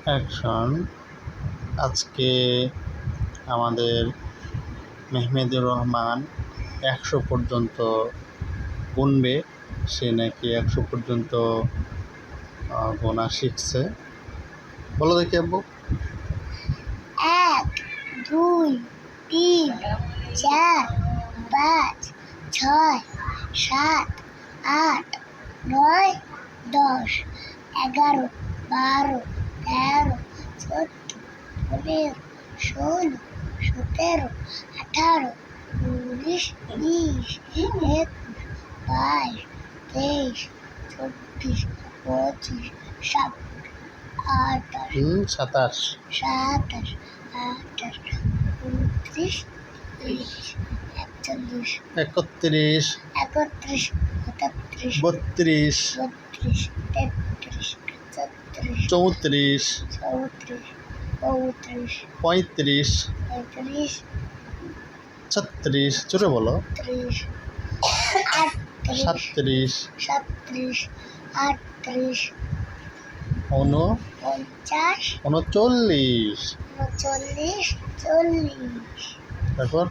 Action. আজকে আমাদের মেহমেদুর রহমান 100 পর্যন্ত গুনবে। সে নাকি 100 পর্যন্ত গোনা শিখছে। বলো দেখি আব্বু। 1 2 3 4 5 6 7 8 9 10 11 12 13 14 15 16 17 18 19 20 21 22 23 24 25 27 28 27 27 28 29 30 31 31 31 32 32 32 33 34 34 34 35 35 36 জোরে বলো। 36 37 37 38 49 39 40 তারপর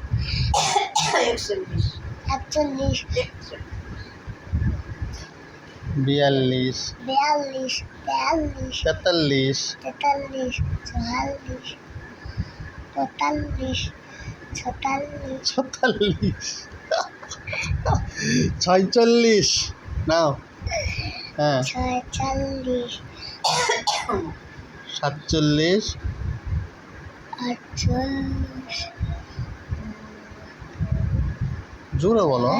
41 42 42 43 43 44 45 46 46 নাও। হ্যাঁ 46 47 48 জোরে বলো।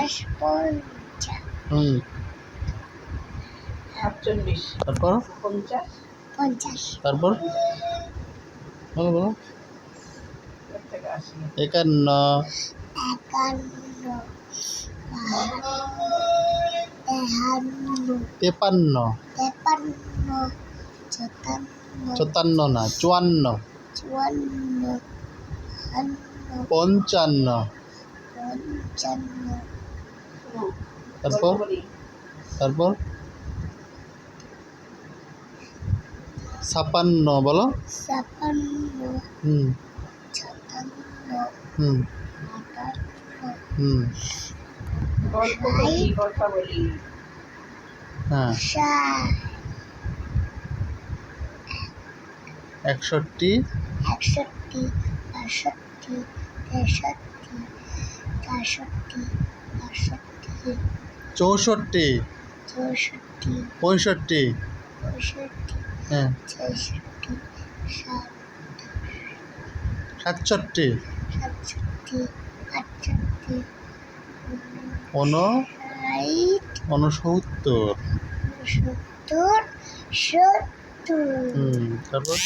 50 তারপর 50 তারপর বলো বলো। 51 51 52 53 53 54 54 না 54 54 55 তারপর তারপর 56 বলো। 56 হুম 57 হুম 58 হুম হ্যাঁ 61 61 62 63 64 65 64 64 65 65 হ্যাঁ 66 67 67 68 69 তারপর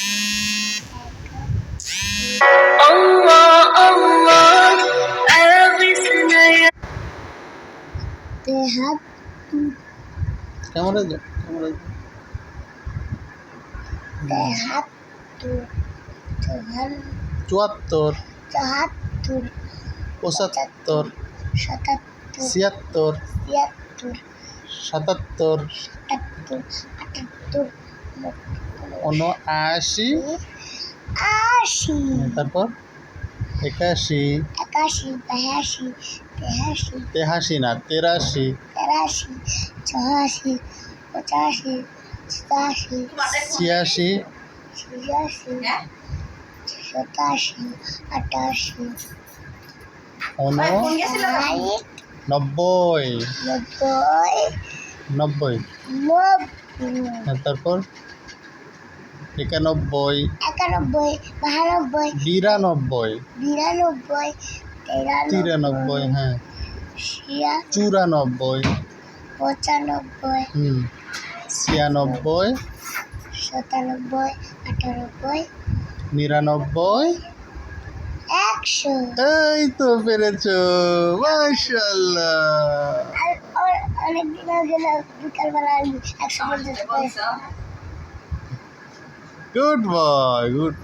ক্যামেরা ক্যামেরা 74 74 75 77 76 77 78 79 80 তারপর 81 81 82 83 83 না 83 83 84 85 87 86 86 87 88 90 90 তারপর 91 91 92 92 93 হ্যাঁ 94 95 হুম 96 97 98 99 100 এই তো পেরেছো মাশাআল্লাহ। অনেকদিন আগে না বিকালবেলা আমি 100 পর্যন্ত গুড বয় গুড।